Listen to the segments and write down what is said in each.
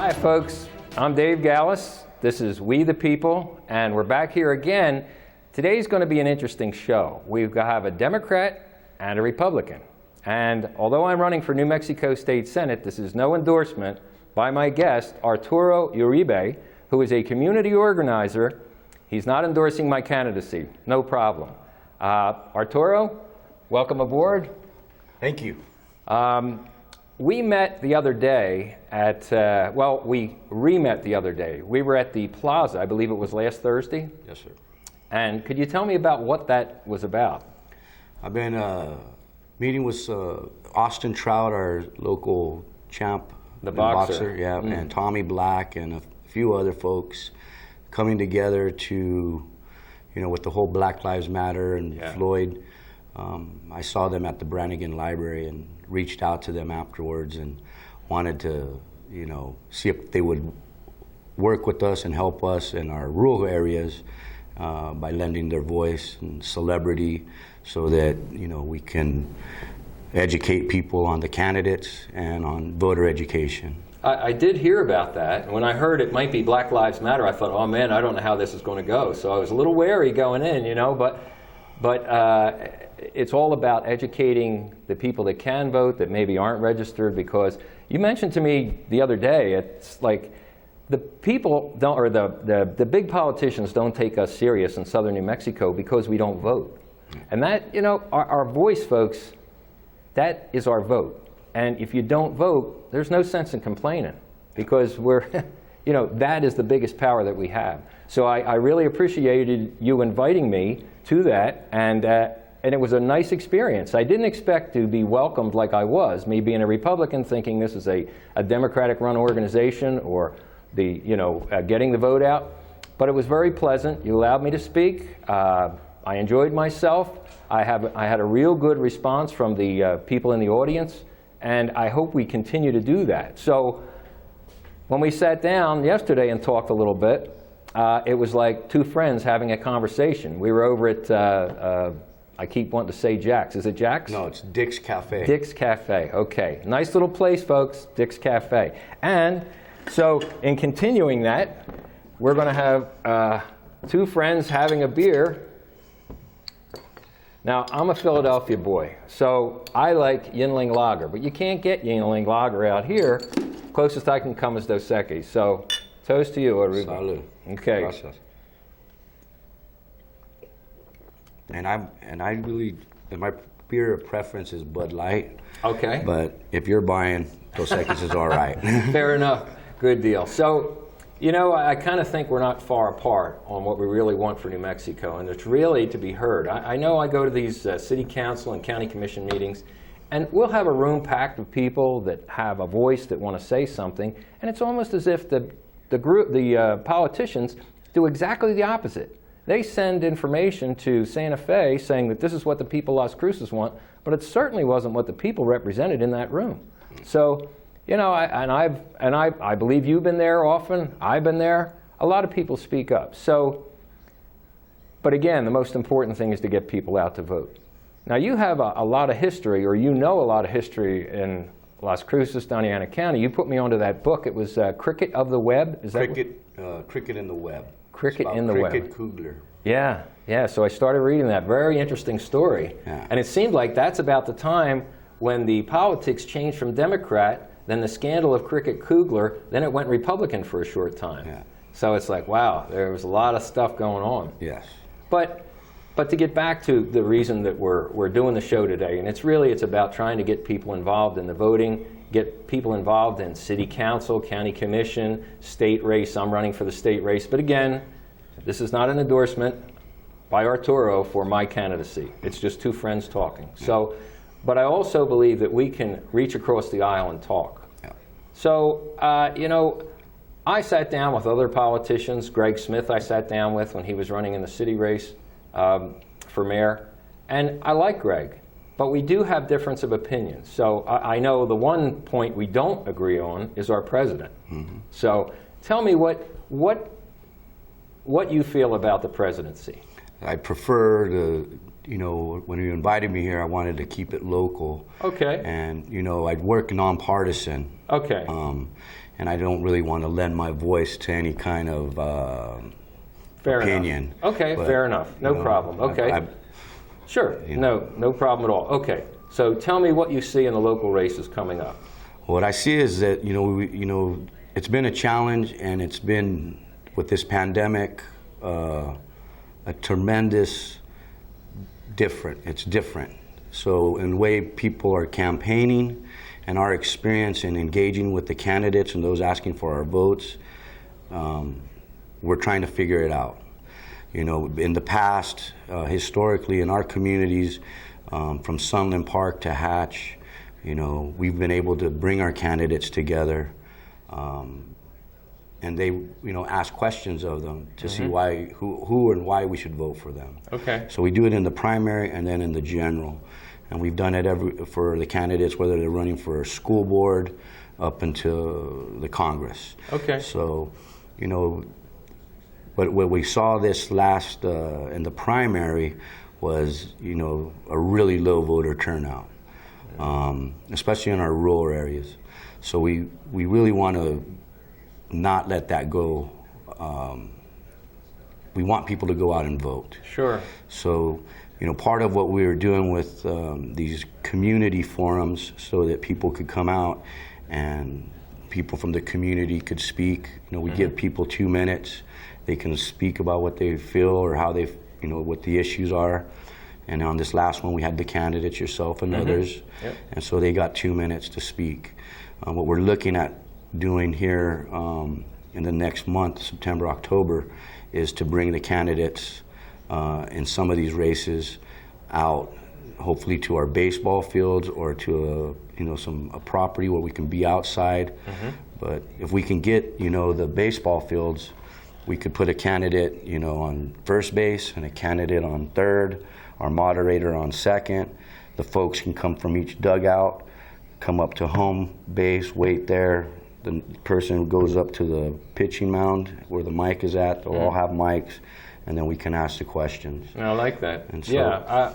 Hi folks, I'm Dave Gallus. This is We the People, and we're back here again. Today's going to be an interesting show. We have a Democrat and a Republican. And although I'm running for New Mexico State Senate, this is no endorsement by my guest, Arturo Uribe, who is a community organizer. He's not endorsing my candidacy, no problem. Arturo, welcome aboard. Thank you. We met the other day at, we re-met the other day. We were at the Plaza, I believe it was last Thursday. Yes, sir. And could you tell me about what that was about? I've been meeting with Austin Trout, our local champ. The boxer. Yeah, and Tommy Black and a few other folks coming together to, with the whole Black Lives Matter and Floyd. I saw them at the Brannigan Library and reached out to them afterwards and wanted to, see if they would work with us and help us in our rural areas by lending their voice and celebrity so that, we can educate people on the candidates and on voter education. I did hear about that. When I heard it might be Black Lives Matter, I thought, oh man, I don't know how this is going to go. So I was a little wary going in, but it's all about educating the people that can vote, that maybe aren't registered, because you mentioned to me the other day, it's like the people don't, or the big politicians don't take us serious in southern New Mexico because we don't vote. And that, our voice, folks, that is our vote. And if you don't vote, there's no sense in complaining, because we're, that is the biggest power that we have. So I really appreciated you inviting me to that, and it was a nice experience. I didn't expect to be welcomed like I was, me being a Republican, thinking this is a Democratic-run organization or the, getting the vote out. But it was very pleasant. You allowed me to speak. I enjoyed myself. I had a real good response from the people in the audience, and I hope we continue to do that. So when we sat down yesterday and talked a little bit, it was like two friends having a conversation. We were over at, I keep wanting to say Jack's. Is it Jack's? No, it's Dick's Cafe. Dick's Cafe, okay. Nice little place, folks, Dick's Cafe. And so in continuing that, we're going to have two friends having a beer. Now, I'm a Philadelphia boy, so I like Yingling Lager, but you can't get Yingling Lager out here. Closest I can come is Dos Equis. So, toast to you, Uribe. Salud. Okay. Gracias. And I really, my beer of preference is Bud Light. Okay. But if you're buying, Dos Equis is all right. Fair enough. Good deal. So, I kind of think we're not far apart on what we really want for New Mexico, and it's really to be heard. I know I go to these city council and county commission meetings, and we'll have a room packed with people that have a voice that want to say something, and it's almost as if the politicians do exactly the opposite. They send information to Santa Fe saying that this is what the people of Las Cruces want, but it certainly wasn't what the people represented in that room. So, I believe you've been there often. I've been there. A lot of people speak up. So, but again, the most important thing is to get people out to vote. Now, you have a lot of history, or a lot of history in Las Cruces, Doñana County. You put me onto that book. It was Cricket of the Web. Is that Cricket in the Web. Cricket in the Web. Cricket Kugler. Yeah. So I started reading that. Very interesting story. Yeah. And it seemed like that's about the time when the politics changed from Democrat, then the scandal of Cricket Kugler, then it went Republican for a short time. Yeah. So it's like, wow, there was a lot of stuff going on. Yes. But to get back to the reason that we're doing the show today, and it's about trying to get people involved in the voting, get people involved in city council, county commission, state race. I'm running for the state race. But again, this is not an endorsement by Arturo for my candidacy. It's just two friends talking. So, but I also believe that we can reach across the aisle and talk. Yeah. So, I sat down with other politicians. Greg Smith I sat down with when he was running in the city race for mayor. And I like Greg, but we do have difference of opinion. So I know the one point we don't agree on is our president. Mm-hmm. So tell me what you feel about the presidency. I prefer to, when you invited me here, I wanted to keep it local. Okay. And, I'd work nonpartisan. Okay. and I don't really want to lend my voice to any kind of Fair opinion. Enough. Okay, But, fair enough. No problem. Okay. Sure. No problem at all. Okay. So tell me what you see in the local races coming up. What I see is that, it's been a challenge, and it's been, with this pandemic, a tremendous it's different. So in the way people are campaigning and our experience in engaging with the candidates and those asking for our votes, we're trying to figure it out. In the past, historically, in our communities, from Sunland Park to Hatch, we've been able to bring our candidates together, and they, ask questions of them to see who and why we should vote for them. Okay. So we do it in the primary and then in the general, and we've done it for the candidates, whether they're running for a school board up until the Congress. Okay. So, but what we saw this last in the primary was, a really low voter turnout, especially in our rural areas. So we really want to not let that go. We want people to go out and vote. Sure. So, part of what we were doing with these community forums, so that people could come out and people from the community could speak. We give people 2 minutes. They can speak about what they feel or how they, what the issues are. And on this last one, we had the candidates, yourself and others. Yep. And so they got 2 minutes to speak. What we're looking at doing here in the next month, September, October, is to bring the candidates in some of these races out, hopefully to our baseball fields or to a property where we can be outside. But if we can get the baseball fields, we could put a candidate on first base and a candidate on third, our moderator on second. The folks can come from each dugout, come up to home base, wait there. The person goes up to the pitching mound where the mic is at. They'll all have mics, and then we can ask the questions. I like that. And so, yeah.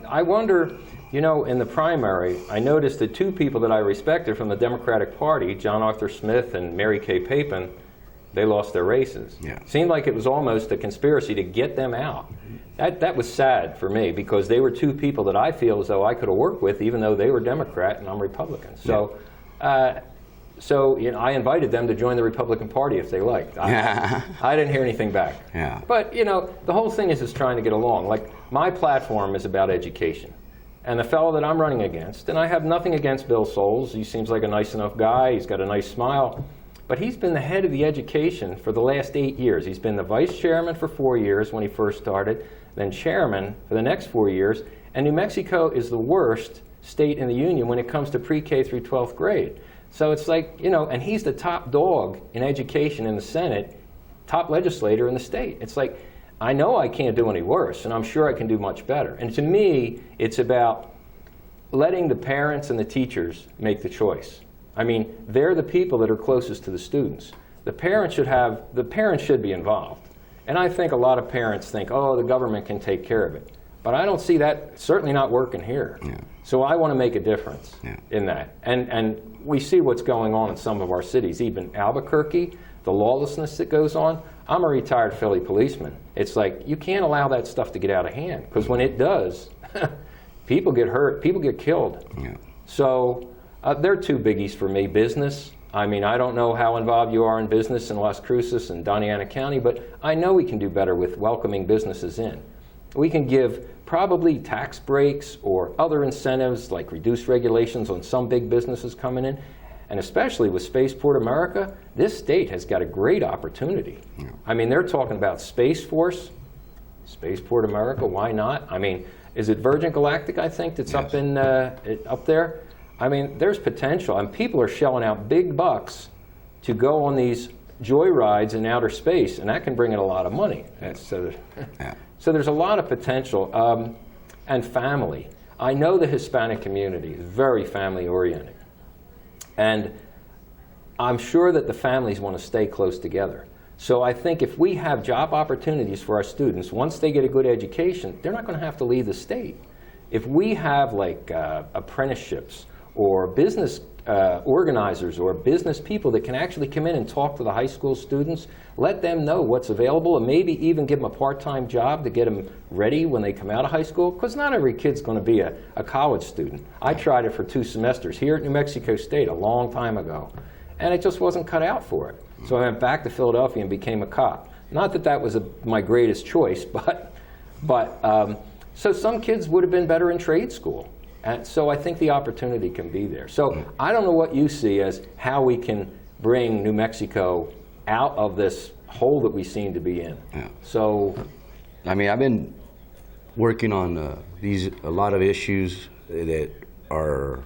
I wonder, in the primary, I noticed that 2 people that I respected from the Democratic Party, John Arthur Smith and Mary Kay Papin, they lost their races. Yeah. Seemed like it was almost a conspiracy to get them out. That was sad for me, because they were 2 people that I feel as though I could have worked with, even though they were Democrat and I'm Republican. So, I invited them to join the Republican Party if they liked. I didn't hear anything back. Yeah. But the whole thing is trying to get along. Like, my platform is about education, and the fellow that I'm running against, and I have nothing against Bill Soules. He seems like a nice enough guy. He's got a nice smile. But he's been the head of the education for the last 8 years. He's been the vice chairman for 4 years when he first started, then chairman for the next 4 years. And New Mexico is the worst state in the union when it comes to pre-K through 12th grade. So it's like, and he's the top dog in education in the Senate, top legislator in the state. It's like, I know I can't do any worse, and I'm sure I can do much better. And to me, it's about letting the parents and the teachers make the choice. I mean, they're the people that are closest to the students. The parents should be involved. And I think a lot of parents think, oh, the government can take care of it. But I don't see that, certainly not working here. Yeah. So I want to make a difference in that. And we see what's going on in some of our cities, even Albuquerque, the lawlessness that goes on. I'm a retired Philly policeman. It's like, you can't allow that stuff to get out of hand, because when it does, people get hurt, people get killed. Yeah. So there are 2 biggies for me. Business. I mean, I don't know how involved you are in business in Las Cruces and Doñana County, but I know we can do better with welcoming businesses in. We can give probably tax breaks or other incentives, like reduced regulations on some big businesses coming in. And especially with Spaceport America, this state has got a great opportunity. Yeah. I mean, they're talking about Space Force, Spaceport America, why not? I mean, is it Virgin Galactic, I think, that's up there? I mean, there's potential, and people are shelling out big bucks to go on these joyrides in outer space, and that can bring in a lot of money. So there's a lot of potential. And family. I know the Hispanic community is very family-oriented. And I'm sure that the families want to stay close together. So I think if we have job opportunities for our students, once they get a good education, they're not going to have to leave the state. If we have like apprenticeships or business organizers or business people that can actually come in and talk to the high school students, let them know what's available, and maybe even give them a part-time job to get them ready when they come out of high school, because not every kid's going to be a college student. I tried it for 2 semesters here at New Mexico State a long time ago, and it just wasn't cut out for it. So I went back to Philadelphia and became a cop. Not that that was my greatest choice, but so some kids would have been better in trade school. And so I think the opportunity can be there. So I don't know what you see as how we can bring New Mexico out of this hole that we seem to be in. Yeah. So, I mean, I've been working on a lot of issues that are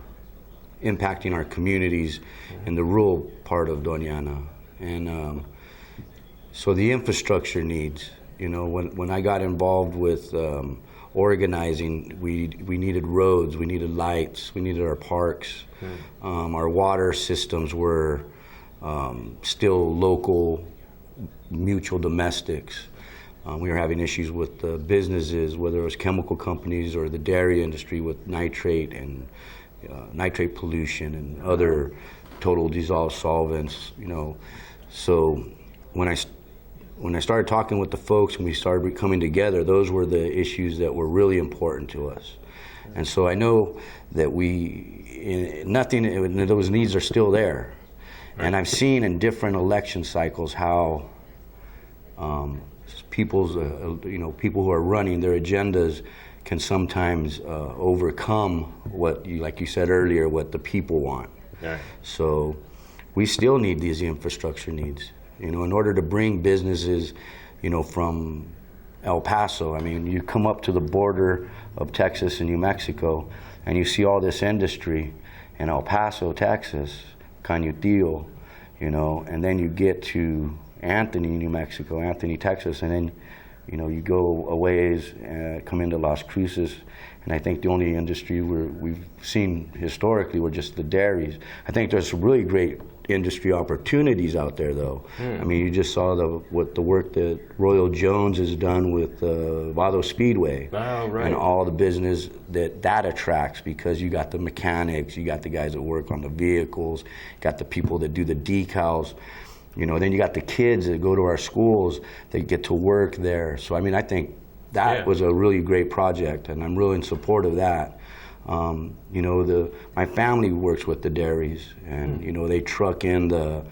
impacting our communities in the rural part of Doña Ana. And so the infrastructure needs, you know, when I got involved with organizing, we needed roads, we needed lights, we needed our parks. Our water systems were still local, mutual domestics. We were having issues with businesses, whether it was chemical companies or the dairy industry with nitrate and nitrate pollution and other total dissolved solvents, you know. So when I started talking with the folks and we started coming together, those were the issues that were really important to us. And so I know that those needs are still there. And I've seen in different election cycles how people who are running their agendas can sometimes overcome like you said earlier, what the people want. yeah. So we still need these infrastructure needs. You know, in order to bring businesses, you know, from El Paso, I mean, you come up to the border of Texas and New Mexico, and you see all this industry in El Paso, Texas, Cañutillo, you know, and then you get to Anthony, New Mexico, Anthony, Texas, and then, you know, you go a ways, come into Las Cruces, and I think the only industry we've seen historically were just the dairies. I think there's some really great industry opportunities out there, though. I mean, you just saw the work that Royal Jones has done with Vado Speedway. Oh, right. And all the business that attracts, because you got the mechanics, you got the guys that work on the vehicles, got the people that do the decals. You know, then you got the kids that go to our schools, they get to work there. So, I mean, I think that was a really great project, and I'm really in support of that. You know, my family works with the dairies, and, you know, they truck in the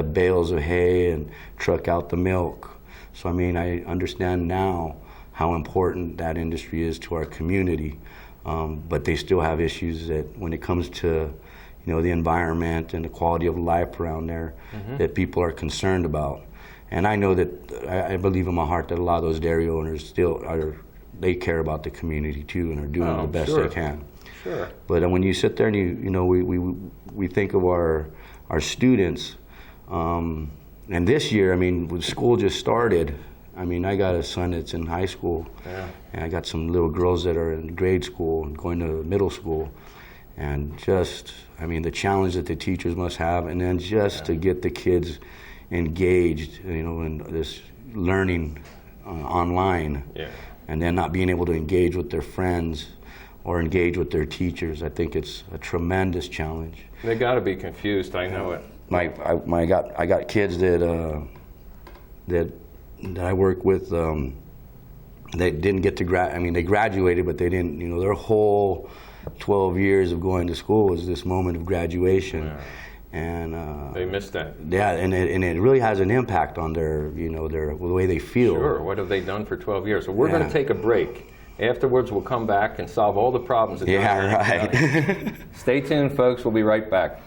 bales of hay and truck out the milk. So, I mean, I understand now how important that industry is to our community. But they still have issues that when it comes to, you know, the environment and the quality of life around there, that people are concerned about. And I know that, I believe in my heart that a lot of those dairy owners they care about the community too, and are doing the best they can. Sure. But when you sit there and you know, we think of our students, and this year, I mean, when school just started, I mean, I got a son that's in high school, and I got some little girls that are in grade school and going to middle school. And just, I mean, the challenge that the teachers must have, and then just to get the kids engaged, you know, in this learning online, and then not being able to engage with their friends or engage with their teachers. I think it's a tremendous challenge. They got to be confused. I know it. I got kids that I work with. They didn't get to I mean, they graduated, but they didn't. You know, their whole 12 years of going to school was this moment of graduation. And they missed that. Yeah, and it really has an impact on their, you know, the way they feel. Sure. What have they done for 12 years? So we're going to take a break. Afterwards, we'll come back and solve all the problems. Right. Stay tuned, folks. We'll be right back.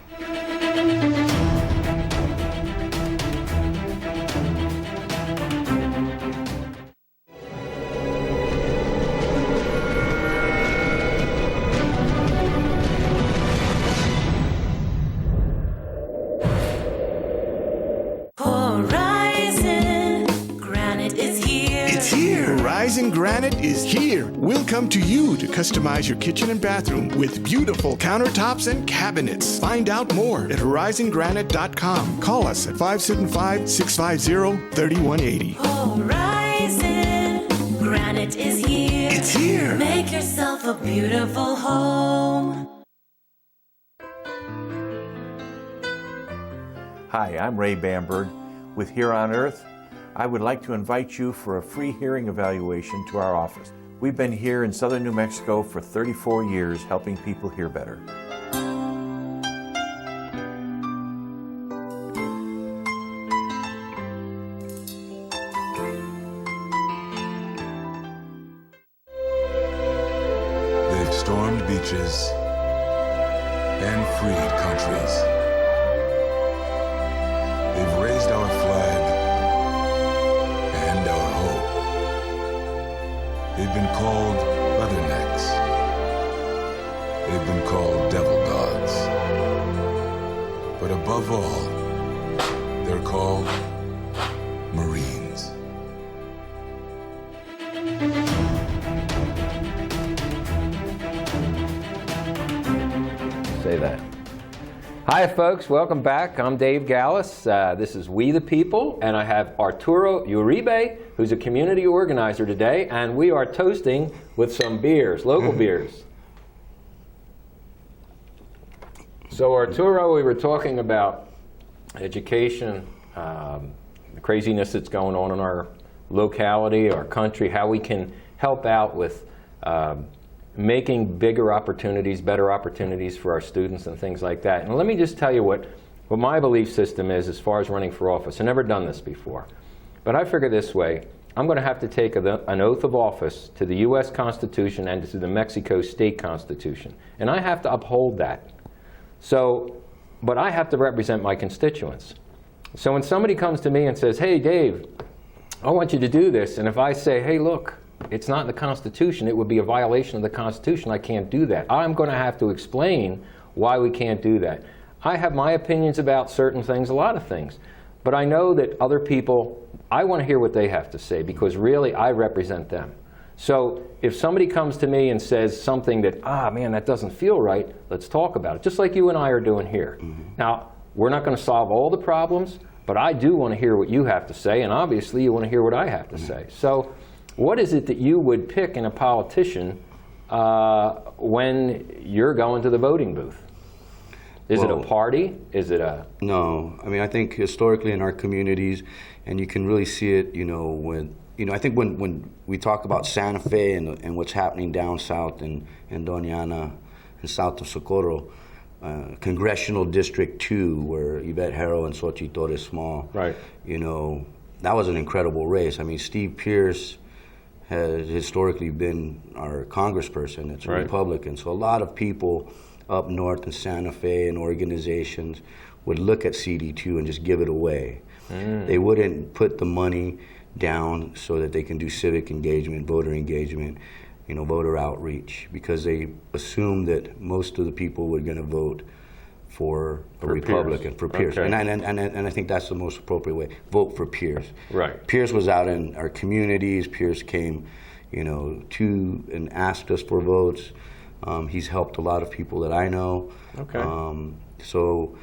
Horizon Granite is here. We'll come to you to customize your kitchen and bathroom with beautiful countertops and cabinets. Find out more at horizongranite.com. Call us at 575-650-3180. Horizon Granite is here. It's here. Make yourself a beautiful home. Hi, I'm Ray Bamberg with Here on Earth. I would like to invite you for a free hearing evaluation to our office. We've been here in southern New Mexico for 34 years helping people hear better. They've stormed beaches and freed countries. They've raised our flag and our hope. They've been called leathernecks. They've been called devil dogs. But above all, they're called Marines. Say that. Hi, folks. Welcome back. I'm Dave Gallus. This is We the People, and I have Arturo Uribe, who's a community organizer today, and we are toasting with some beers, local beers. So, Arturo, we were talking about education, the craziness that's going on in our locality, our country, how we can help out with making bigger opportunities, better opportunities for our students and things like that. And let me just tell you what my belief system is as far as running for office. I've never done this before. But I figure this way, I'm going to have to take an oath of office to the U.S. Constitution and to the Mexico State Constitution. And I have to uphold that. So, but I have to represent my constituents. So when somebody comes to me and says, hey, Dave, I want you to do this, and if I say, hey, look, it's not in the Constitution, it would be a violation of the Constitution, I can't do that. I'm going to have to explain why we can't do that. I have my opinions about certain things, a lot of things, but I know that other people, I want to hear what they have to say because really I represent them. So if somebody comes to me and says something that, man, that doesn't feel right, let's talk about it, just like you and I are doing here. Mm-hmm. Now, we're not going to solve all the problems, but I do want to hear what you have to say, and obviously you want to hear what I have to say. So what is it that you would pick in a politician when you're going to the voting booth? Is it a party? Is it a... No. I mean, I think historically in our communities, and you can really see it, when, I think when we talk about Santa Fe and what's happening down south in Doña Ana and south of Socorro, Congressional District 2, where Evaulation and Xochitl Torres Small, right. That was an incredible race. I mean, Steve Pierce has historically been our congressperson. It's a right. Republican. So a lot of people up north in Santa Fe and organizations would look at CD2 and just give it away. They wouldn't put the money down so that they can do civic engagement, voter engagement, voter outreach, because they assumed that most of the people were going to vote for a Republican, for Pierce. Okay. And I think that's the most appropriate way. Vote for Pierce. Right. Pierce was out in our communities. Pierce came, to and asked us for votes. He's helped a lot of people that I know. Okay. So,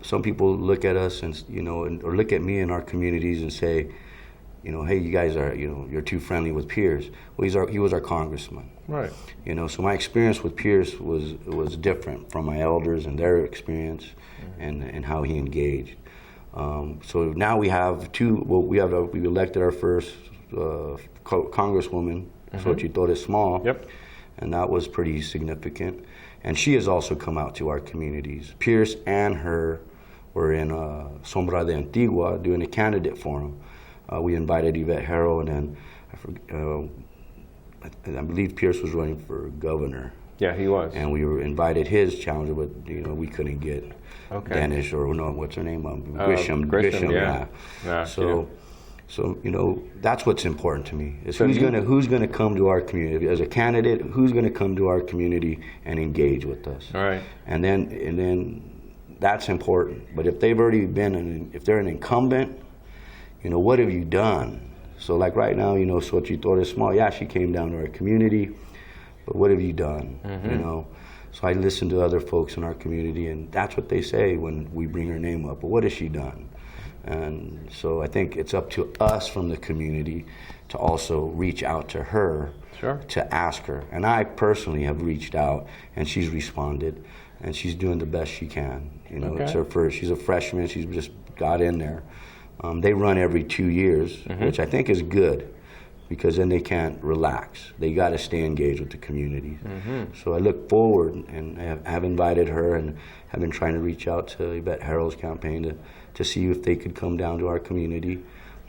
some people look at us and, or look at me in our communities and say, hey, you guys are, you're too friendly with Pierce. Well, he was our congressman. Right. So my experience with Pierce was different from my elders and their experience and how he engaged. So now we have we elected our first congresswoman, Xochitl Torres Small. Yep. And that was pretty significant. And she has also come out to our communities. Pierce and her were in Sombra de Antigua doing a candidate forum. We invited Yvette Harrow, and then I believe Pierce was running for governor. Yeah, he was. And we invited his challenger, but we couldn't get Danish or what's her name? Grisham. Yeah. So that's what's important to me. Is who's gonna come to our community as a candidate? Who's gonna come to our community and engage with us? All right. And then that's important. But if they've already if they're an incumbent, what have you done? So like right now, Xochitl Torres Small, yeah, she came down to our community, but what have you done? Mm-hmm. So I listen to other folks in our community, and that's what they say when we bring her name up. But what has she done? And so I think it's up to us from the community to also reach out to her, Sure. to ask her. And I personally have reached out, and she's responded. and she's doing the best she can. You know, Okay. it's her first. She's a freshman. She's just got in there. They run every 2 years, which I think is good, because then they can't relax. They got to stay engaged with the community. So I look forward, and I have invited her, and have been trying to reach out to Yvette Harrell's campaign to see if they could come down to our community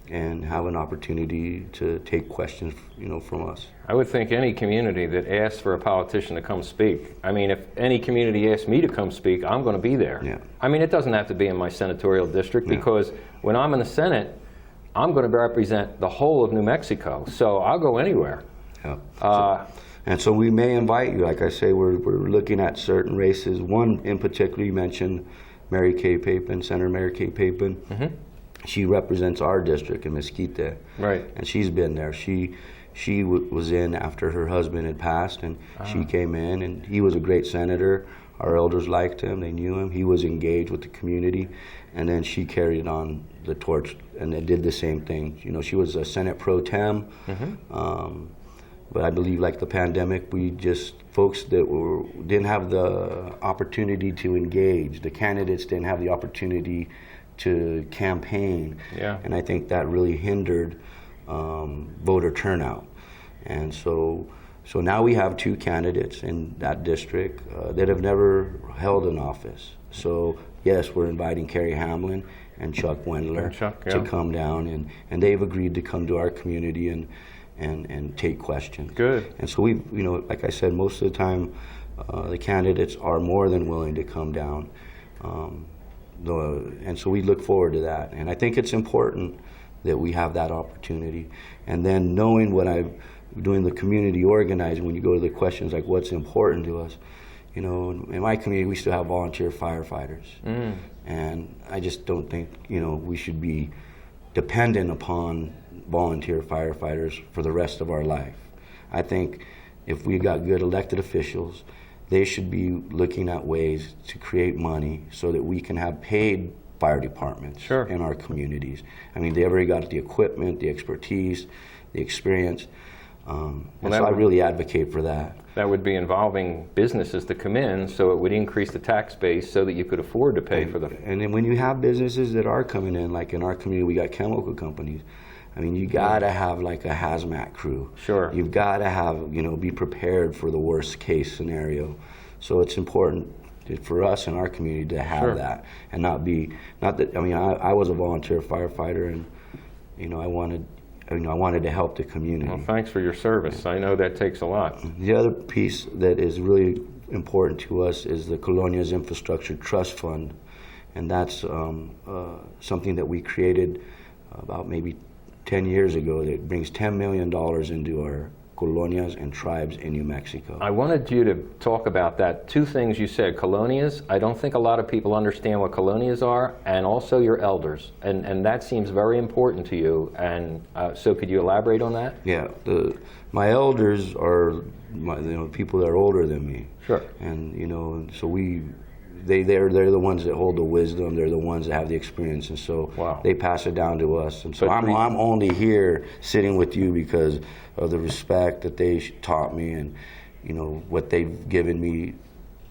and have an opportunity to take questions, you know, from us. I would think any community that asks for a politician to come speak. I mean, if any community asks me to come speak, I'm going to be there. Yeah. I mean, it doesn't have to be in my senatorial district, because when I'm in the Senate, I'm going to represent the whole of New Mexico, so I'll go anywhere. Yeah. And so we may invite you. Like I say, we're looking at certain races. One in particular, you mentioned Mary Kay Papin, Senator Mary Kay Papin. She represents our district in Mesquite. Right. And she's been there. She was in after her husband had passed, and she came in, and he was a great senator. Our elders liked him. They knew him. He was engaged with the community. And then she carried on the torch, and they did the same thing. You know, she was a Senate pro tem. But I believe, like the pandemic, folks that didn't have the opportunity to engage, the candidates didn't have the opportunity to campaign. Yeah. And I think that really hindered voter turnout. And so now we have 2 candidates in that district that have never held an office. So yes, we're inviting Carrie Hamlin and Chuck Wendler to come down, and they've agreed to come to our community and take questions. Good. And so we, you know, like I said, most of the time the candidates are more than willing to come down. And so we look forward to that. And I think it's important that we have that opportunity. And then knowing what I'm doing, the community organizing, when you go to the questions like what's important to us, you know, in my community we still have volunteer firefighters. And I just don't think, you know, we should be dependent upon volunteer firefighters for the rest of our life. I think if we got good elected officials, they should be looking at ways to create money so that we can have paid fire departments in our communities. I mean, they already got the equipment, the expertise, the experience. And so I really advocate for that. That would be involving businesses to come in, so it would increase the tax base so that you could afford to pay for them. And then when you have businesses that are coming in, like in our community, we got chemical companies. I mean, you gotta have like a hazmat crew. Sure. You've gotta have, you know, be prepared for the worst case scenario. So it's important for us in our community to have that, and not that. I mean, I was a volunteer firefighter, and you know, I wanted to help the community. Well, thanks for your service. I know that takes a lot. The other piece that is really important to us is the Colonia's Infrastructure Trust Fund, and that's something that we created about maybe 10 years ago that brings $10 million into our colonias and tribes in New Mexico. I wanted you to talk about that. 2 things you said, colonias. I don't think a lot of people understand what colonias are, and also your elders. And that seems very important to you. And so could you elaborate on that? Yeah, my elders are people that are older than me. Sure. And you know, so they're the ones that hold the wisdom. They're the ones that have the experience, and so they pass it down to us. And so I'm only here sitting with you because of the respect that they taught me, and you know what they've given me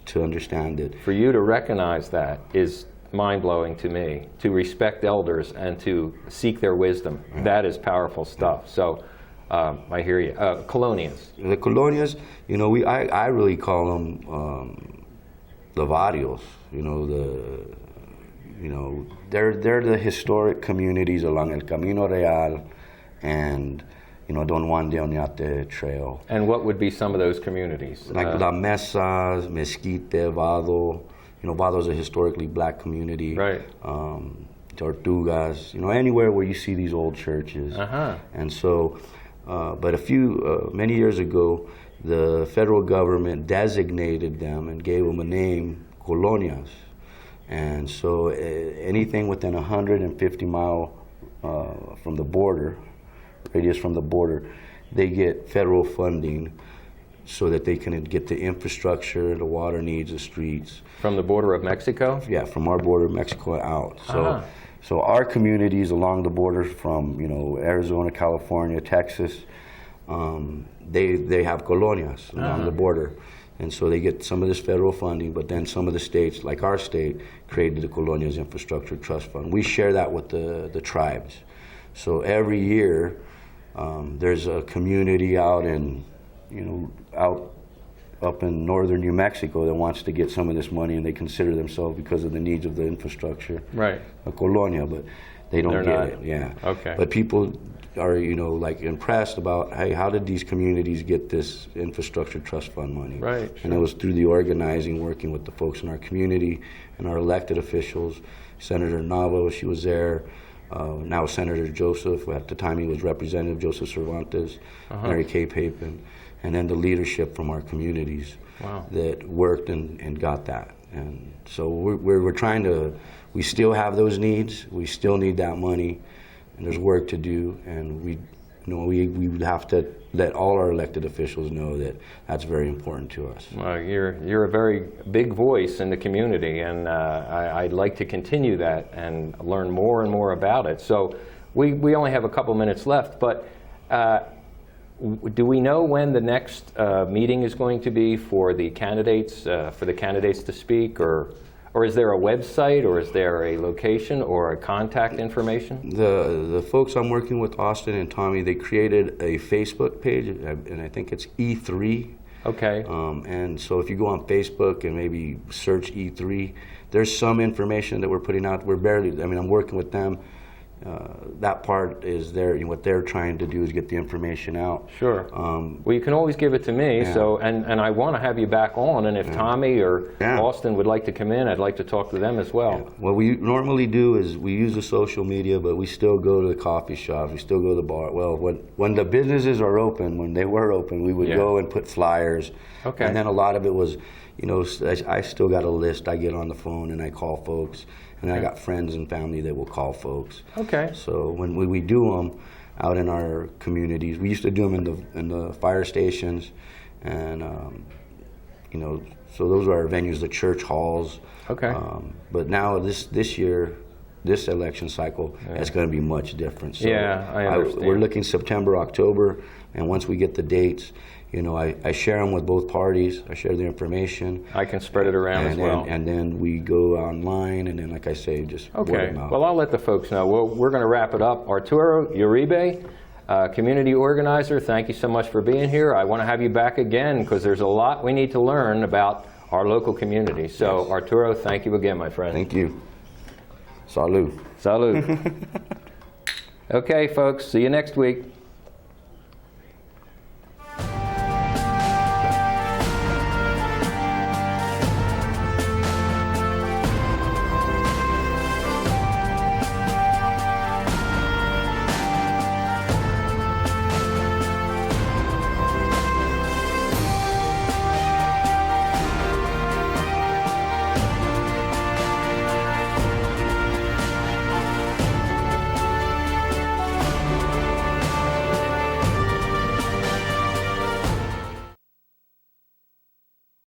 to understand it. For you to recognize that is mind-blowing to me. To respect elders and to seek their wisdom, that is powerful stuff. So I hear you. Colonias. The colonias, you know, I really call them the barrios. They're the historic communities along El Camino Real and Don Juan de Oñate Trail. And what would be some of those communities? Like La Mesas, Mesquite, Vado. Vado is a historically black community. Right. Tortugas, anywhere where you see these old churches. And so, but many years ago, the federal government designated them and gave them a name, colonias. And so anything within 150 mile from the border, radius from the border, they get federal funding so that they can get the infrastructure, the water needs, the streets. From the border of Mexico? Yeah, from our border of Mexico out. So our communities along the border from Arizona, California, Texas, they have colonias along the border. And so they get some of this federal funding, but then some of the states, like our state, created the Colonias Infrastructure Trust Fund. We share that with the tribes. So every year, there's a community out in, up in northern New Mexico that wants to get some of this money, and they consider themselves, because of the needs of the infrastructure, Right. a colonia, but they don't They're get not. it. Yeah. Okay. But people are, like impressed about, hey, how did these communities get this infrastructure trust fund money? Right, And it was through the organizing, working with the folks in our community and our elected officials. Senator Nava, she was there. Now Senator Joseph, at the time he was Representative Joseph Cervantes, Mary Kay Papin, and then the leadership from our communities that worked and got that. And so we're trying to, we still have those needs, we still need that money, and there's work to do, and we would have to let all our elected officials know that that's very important to us. Well, you're a very big voice in the community, and I'd like to continue that and learn more and more about it. So we only have a couple minutes left, but do we know when the next meeting is going to be for the candidates to speak, or is there a website, or is there a location or a contact information? The folks I'm working with, Austin and Tommy, they created a Facebook page, and I think it's E3. Okay. And so if you go on Facebook and maybe search E3, there's some information that we're putting out. I'm working with them. That part is there. What they're trying to do is get the information out. Sure. Well, you can always give it to me. Yeah. So, and I want to have you back on. And if Tommy or Austin would like to come in, I'd like to talk to them as well. Yeah. What we normally do is we use the social media, but we still go to the coffee shops. We still go to the bar. Well, when the businesses are open, when they were open, we would go and put flyers. Okay. And then a lot of it was, I still got a list. I get on the phone and I call folks. And I got friends and family that will call folks. Okay. So when we do them out in our communities, we used to do them in the fire stations, and so those are our venues, the church halls. Okay. But now this year, this election cycle, it's going to be much different. So I understand. We're looking September, October, and once we get the dates, I share them with both parties. I share the information. I can spread it around as well. And then we go online, and then, like I say, just word of mouth. Well, I'll let the folks know. We're going to wrap it up. Arturo Uribe, community organizer, thank you so much for being here. I want to have you back again, because there's a lot we need to learn about our local community. So, Arturo, thank you again, my friend. Thank you. Salud. Salud. Okay, folks, see you next week.